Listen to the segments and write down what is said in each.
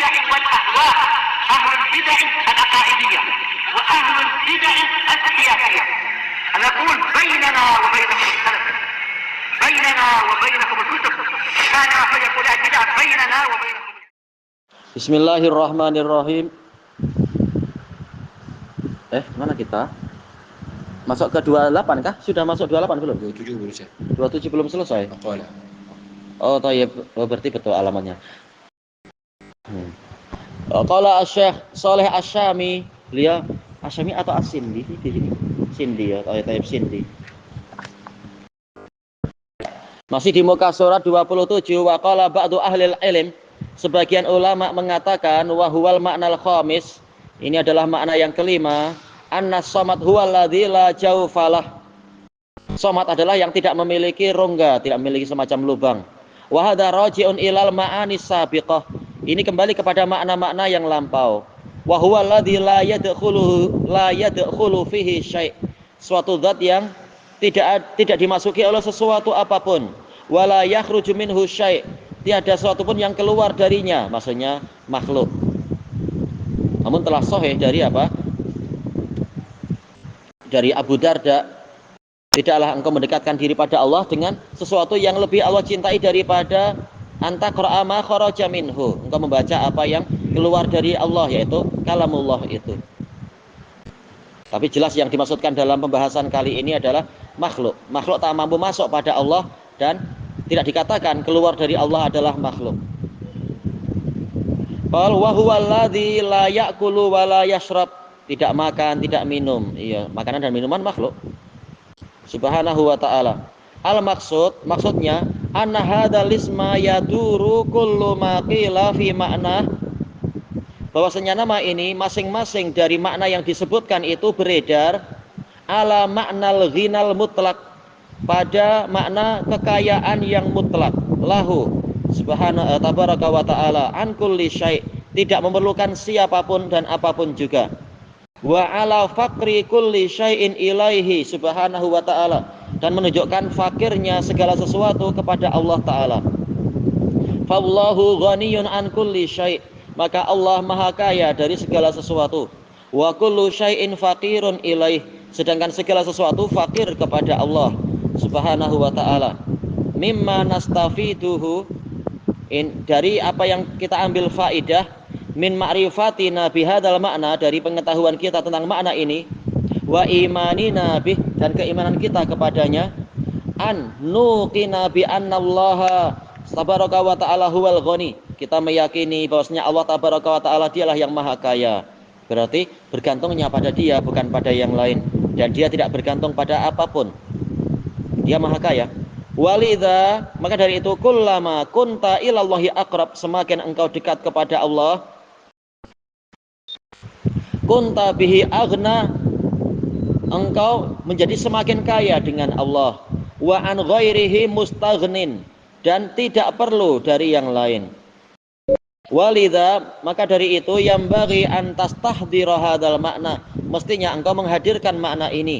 البدع والأهواء، أهل البدع العقائدية وأهل البدع السياسية. نقول بيننا وبينكم السلف، بيننا وبينكم الكتب، كان فيقول البدع بيننا وبينكم. Bismillahirrahmanirrahim. Mana kita? Masuk ke 28 kah? Sudah masuk 28 belum? 27 belum selesai. 27 belum selesai? Aqala. Oh, thayyib. Berarti betul alamannya. Qala Asy-Syaikh Shalih Asy-Syami, beliau Asy-Syami atau As-Sindi di sini? Sindi ya, thayyib Sindi. Masih di muka surat 27. Wa qala ba'du ahlil ilm, sebagian ulama mengatakan wa huwal ma'nal khamis, ini adalah makna yang kelima, annas samad huwal ladzi la jawfalah. Samad adalah yang tidak memiliki rongga, tidak memiliki semacam lubang. Wa hadza raji'un ilal ma'anis sabiqah, ini kembali kepada makna-makna yang lampau. Wa huwal ladzi la yadkhulu fihi syai', suatu zat yang tidak dimasuki oleh sesuatu apapun. Wala yakhruju minhu syai', tiada sesuatu pun yang keluar darinya, maksudnya makhluk. Namun telah sahih dari apa? Dari Abu Darda, tidaklah engkau mendekatkan diri pada Allah dengan sesuatu yang lebih Allah cintai daripada anta qara'a ma kharaja minhu, engkau membaca apa yang keluar dari Allah, yaitu kalamullah itu. Tapi jelas yang dimaksudkan dalam pembahasan kali ini adalah makhluk. Makhluk tak mampu masuk pada Allah dan tidak dikatakan keluar dari Allah adalah makhluk. Qal wa huwal ladzi la ya'kulu wa la yashrab, tidak makan, tidak minum. Iya, makanan dan minuman makhluk. Subhanahu wa ta'ala. Maksudnya anna hadzal isma yaduru kullu ma qila fi ma'na, bahwasanya nama ini masing-masing dari makna yang disebutkan itu beredar ala maknal ghinal mutlak, pada makna kekayaan yang mutlak, lahu subhanahu tabaraka wa ta'ala an kulli syai', tidak memerlukan siapapun dan apapun juga. Wa ala faqri kulli syai'in ilaihi subhanahu wa ta'ala, dan menunjukkan fakirnya segala sesuatu kepada Allah Ta'ala. Fallahu ghaniyun an kulli syai', maka Allah maha kaya dari segala sesuatu. Wa kullu syai'in faqirun ilaih, sedangkan segala sesuatu fakir kepada Allah Subhanahu wa ta'ala. Mimma nastafiduhu, dari apa yang kita ambil faidah, min ma'rifatina bihadzal makna, dari pengetahuan kita tentang makna ini, wa imanina bih, dan keimanan kita kepadanya, an nuqina bi annallaha tabaraka wa ta'ala huwal ghani, kita meyakini bahwasanya Allah tabaraka wa ta'ala dialah yang maha kaya. Berarti bergantungnya pada dia, bukan pada yang lain, dan dia tidak bergantung pada apapun, dia maha kaya. Walidha, maka dari itu kullama kunta ilallahi aqrab, semakin engkau dekat kepada Allah, kunta bihi aghna, engkau menjadi semakin kaya dengan Allah. Wa an ghairihi mustaghnin, dan tidak perlu dari yang lain. Walidha, maka dari itu yang bagi antas tahdhira hadzal makna, mestinya engkau menghadirkan makna ini,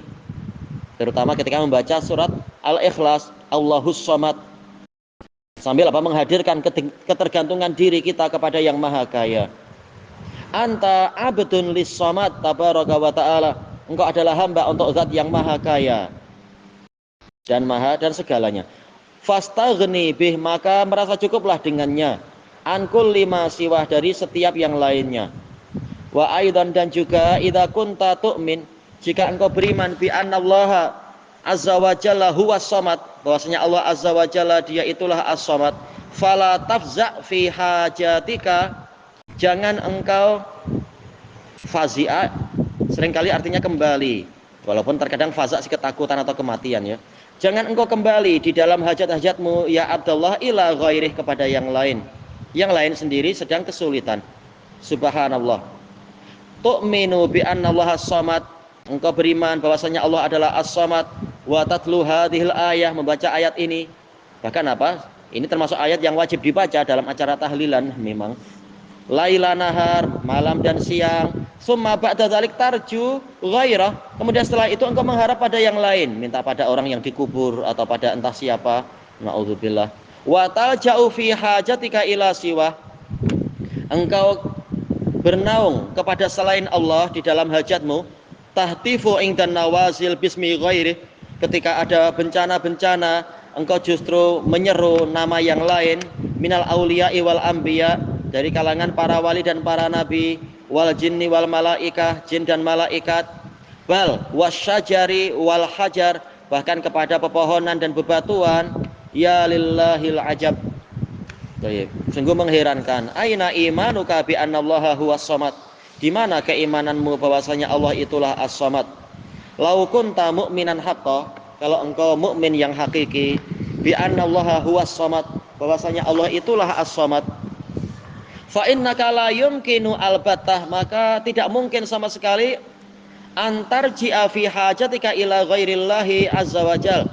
terutama ketika membaca surat Al-Ikhlas, Allahus Samad, sambil apa? Menghadirkan ketergantungan diri kita kepada yang maha kaya. Anta abdun lis samad tabaraka wa ta'ala, engkau adalah hamba untuk zat yang maha kaya dan segalanya. Fastaghni bih, maka merasa cukuplah dengannya. Ankul lima siwah, dari setiap yang lainnya. Wa aidan, dan juga idza kunta tu'min, jika engkau beriman bi annallaha azza wa jalla huwas samad, bahwasanya Allah azza wa jalla dia itulah as-samad, fala tafza fi hajatika, jangan engkau fazia, seringkali artinya kembali, walaupun terkadang faza ketakutan atau kematian ya. Jangan engkau kembali di dalam hajat-hajatmu ya Abdullah ila ghairih, kepada yang lain sendiri sedang kesulitan. Subhanallah. Tu'minu bi annallaha as-samad, engkau beriman bahwasanya Allah adalah as-samad, wa tatlu hadhil ayah, membaca ayat ini. Bahkan apa? Ini termasuk ayat yang wajib dibaca dalam acara tahlilan memang. Laila nahar, malam dan siang. Summa ba'da dzalik tarju ghairah, kemudian setelah itu engkau mengharap pada yang lain, minta pada orang yang dikubur atau pada entah siapa. Nauzubillah. Wa talja'u fi hajatika ila siwa, engkau bernaung kepada selain Allah di dalam hajatmu, tahtifu ingdan nawazil bismi ghairi, ketika ada bencana-bencana engkau justru menyeru nama yang lain, minal auliya'i wal anbiya, dari kalangan para wali dan para nabi, wal jinni wal malaikah, jin dan malaikat, bal wasyajari wal hajar, bahkan kepada pepohonan dan bebatuan, ya lillahil ajab. Sungguh mengherankan. Aina imanuka bi annallaha huwas samad, di mana keimananmu bahwasanya Allah itulah as-samad. Lau kunta mu'minan haqqan, kalau engkau mukmin yang hakiki, bi annallaha huwas samad, bahwasanya Allah itulah as-samad, fa innaka la yumkinu albattah, maka tidak mungkin sama sekali antarji'a fi hajatika ila ghairillahi azza wajal,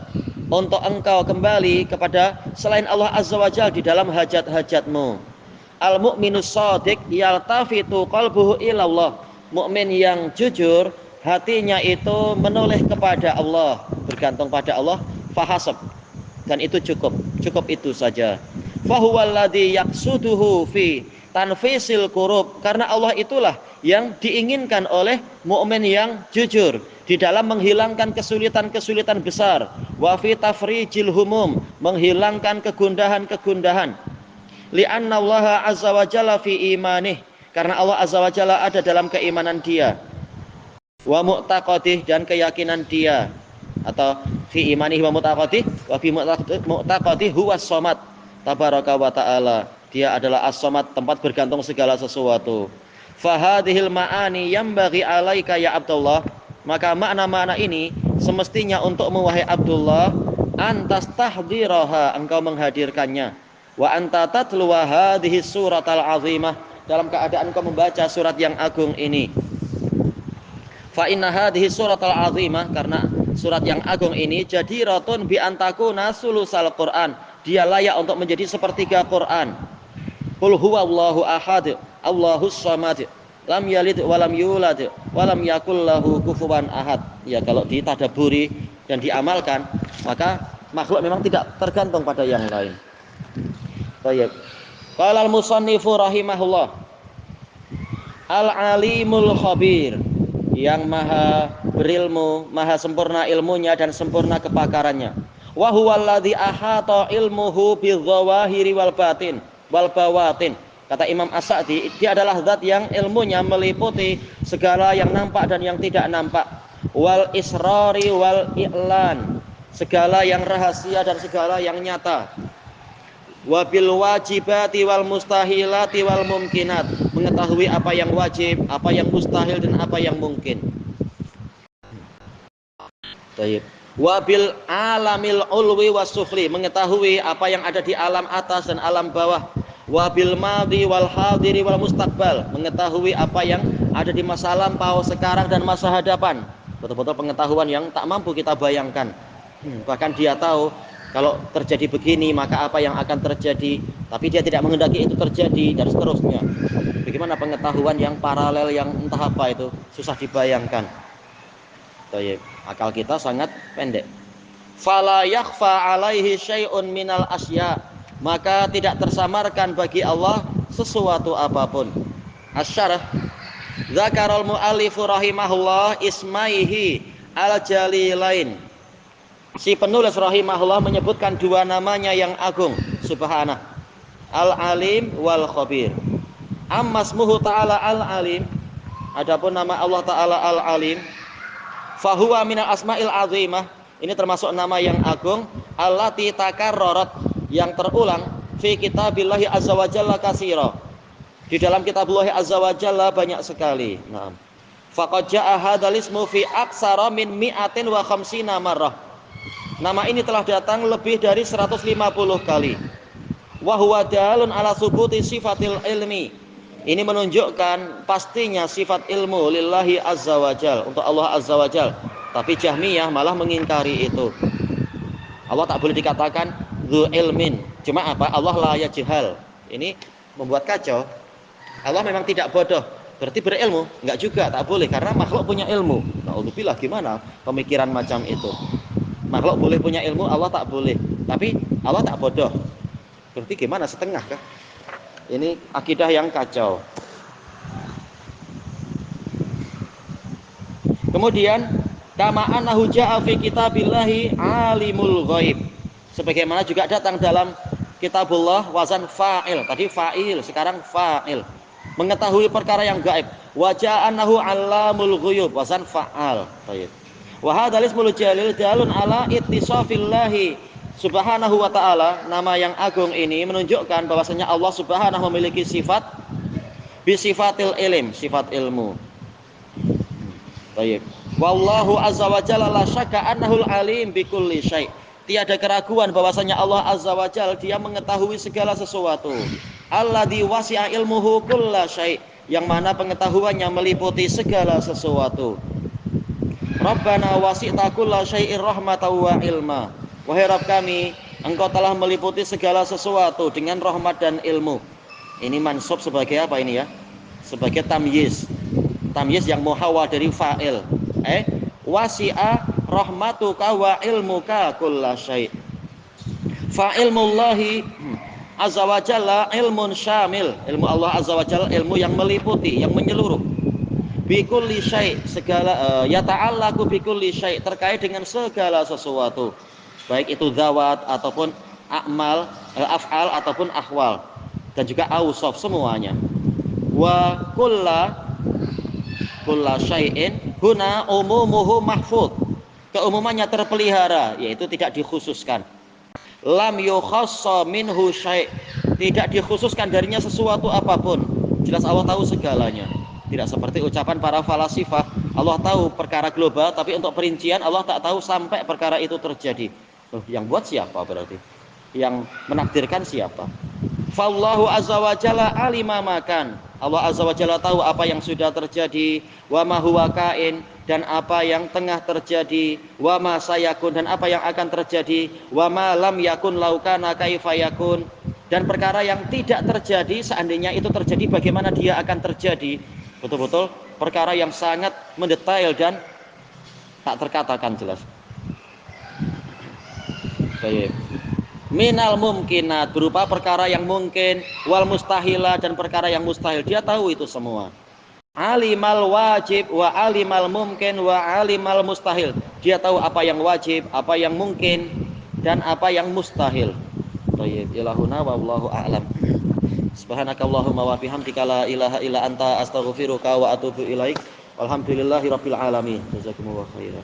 untuk engkau kembali kepada selain Allah azza wajal di dalam hajat-hajatmu. Al mu'minus shadiq yaltafitu qalbuhu ila Allah, mukmin yang jujur hatinya itu menoleh kepada Allah, bergantung pada Allah, fahasab, dan itu cukup itu saja. Fahuwallazi yaqsuduhu fi tanfisil kurub, karena Allah itulah yang diinginkan oleh mukmin yang jujur di dalam menghilangkan kesulitan-kesulitan besar, wa fi tafrijil humum, menghilangkan kegundahan-kegundahan. Li'anna Allah azza wa jalla fi imanih, karena Allah azza wa jalla ada dalam keimanan dia, wa mu'taqadih, dan keyakinan dia, atau fi imanih wa mu'taqadih, wa fi mu'taqadih huwas samad tabaraka wa ta'ala, dia adalah as-samad, tempat bergantung segala sesuatu. Fahadhil ma'ani yambaghi alaika ya Abdullah, maka makna-makna ini semestinya untukmu wahai Abdullah, antas tahdiraha, engkau menghadirkannya, wa anta tatluwa hadhihi suratal azimah, dalam keadaan engkau membaca surat yang agung ini. Fa inna hadhihi suratal azimah, karena surat yang agung ini jadiratun bi antakuna sulusal Quran, dia layak untuk menjadi sepertiga Quran. Qul huwallahu ahad, Allahus samad, lam yalid walam yulad walam yakul lahu kufuwan ahad. Ya, kalau ditadaburi dan diamalkan, maka makhluk memang tidak tergantung pada yang lain. Baik. Qala al-musannifu rahimahullah, al-alimul khabir, yang maha berilmu, maha sempurna ilmunya dan sempurna kepakarannya. Wa huwallazi ahata ilmuhu bidzawahiri wal batin wal bawatin. Kata Imam As-Sa'di, dia adalah zat yang ilmunya meliputi segala yang nampak dan yang tidak nampak. Wal israri wal i'lan, segala yang rahasia dan segala yang nyata. Wabil wajibati wal mustahilati wal mumkinat, mengetahui apa yang wajib, apa yang mustahil, dan apa yang mungkin. Baik. Wabil alamil ulwi was sufli, mengetahui apa yang ada di alam atas dan alam bawah. Wabil madhi wal hadiri wal mustaqbal, mengetahui apa yang ada di masa lampau, sekarang, dan masa hadapan. Betul-betul pengetahuan yang tak mampu kita bayangkan. Bahkan dia tahu kalau terjadi begini maka apa yang akan terjadi, tapi dia tidak menghendaki itu terjadi, dan seterusnya. Bagaimana pengetahuan yang paralel yang entah apa itu, susah dibayangkan. Akal kita sangat pendek. Fala yakhfa alaihi syai'un minal asya, maka tidak tersamarkan bagi Allah sesuatu apapun. Asy-syarh, zakarul mu'allifu rahimahullah ismaihi al-jalilain, si penulis rahimahullah menyebutkan dua namanya yang agung, subhanah, al-alim wal khabir. Amma ismuhu ta'ala al-alim, adapun nama Allah ta'ala al-alim, fahuwa minal asma'il azimah, ini termasuk nama yang agung, allati takarrarat, yang terulang, fi kitabillahi azza wa jalla katsira, di dalam kitabullah azza wa jalla banyak sekali. Naam. Faqad jaa hadzal ismu fi aksara min mi'atin wa khamsina marrah, nama ini telah datang lebih dari 150 kali. Wa huwa dalun ala subuti sifatil ilmi, ini menunjukkan pastinya sifat ilmu lillahi azza wa jal, untuk Allah azza wa jal. Tapi Jahmiyah malah mengingkari itu. Allah tak boleh dikatakan dzu ilmin, cuma apa? Allah la yajhal. Ini membuat kacau. Allah memang tidak bodoh, berarti berilmu? Enggak juga, tak boleh, karena makhluk punya ilmu. Na'udzubillah, gimana pemikiran macam itu? Makhluk boleh punya ilmu, Allah tak boleh. Tapi Allah tak bodoh, berarti gimana, setengah kah? Ini akidah yang kacau. Kemudian kama annahu jaa fi kitabillahi alimul ghaib. Sebagaimana juga datang dalam kitabullah wazan fa'il. Tadi fa'il, sekarang fa'il. Mengetahui perkara yang gaib. Wa jaa annahu 'allamul ghuyub wazan fa'al. Baik. Wa hadzal ismul jalil dalun ala ittisafillahi subhanahu wa ta'ala. Nama yang agung ini menunjukkan bahwasanya Allah Subhanahu memiliki sifat bi sifatil ilm, sifat ilmu. Baik. Wallahu azza wa jalla la syakka annahul alim bikulli syai'. Tiada keraguan bahwasanya Allah azza wa jalla dia mengetahui segala sesuatu. Alladzi wasi'a ilmuhu kulla syai', yang mana pengetahuannya meliputi segala sesuatu. Rabbana wasi'ta kulla syai'ir rahmatan wa ilma. Wahai Rabb kami, Engkau telah meliputi segala sesuatu dengan rahmat dan ilmu. Ini mansub sebagai apa ini ya? Sebagai tamyiz. Tamyiz yang muhawwal dari fa'il. Wasi'a rahmatuka wa ilmuka kulla syai'. Fa'ilmullahi azza wa jalla ilmun syamil. Ilmu Allah azza wa jalla ilmu yang meliputi, yang menyeluruh. Bi kulli syai', segala ya ta'allaqu bi kulli syai', terkait dengan segala sesuatu. Baik itu dzawat ataupun a'mal, af'al ataupun ahwal, dan juga ausaf semuanya. Wa kulla syai'in huna umumuhu mahfuz. Keumumannya terpelihara, yaitu tidak dikhususkan. Lam yukhassa minhu syai', tidak dikhususkan darinya sesuatu apapun. Jelas Allah tahu segalanya. Tidak seperti ucapan para falasifah, Allah tahu perkara global, tapi untuk perincian Allah tak tahu sampai perkara itu terjadi. Yang buat siapa berarti? Yang menakdirkan siapa? Fallahu azza wa jalla alima makan. Allah azza wa jalla tahu apa yang sudah terjadi, wa ma huwa kain, dan apa yang tengah terjadi, wa ma sayakun, dan apa yang akan terjadi, wa ma lam yakun laukana kaifa yakun, dan perkara yang tidak terjadi seandainya itu terjadi bagaimana dia akan terjadi. Betul-betul perkara yang sangat mendetail dan tak terkatakan jelas. Baik. Minal mumkinat, berupa perkara yang mungkin, wal mustahila, dan perkara yang mustahil. Dia tahu itu semua. Alimal wajib wa alimal mumkin wa alimal mustahil. Dia tahu apa yang wajib, apa yang mungkin, dan apa yang mustahil. Baik, ilahuna wallahu a'lam. Subhanakallahumma wa bihamdika la ilaha illa anta astaghfiruka wa atubu ilaik. Walhamdulillahirabbil alamin. Jazakumullahu khairan.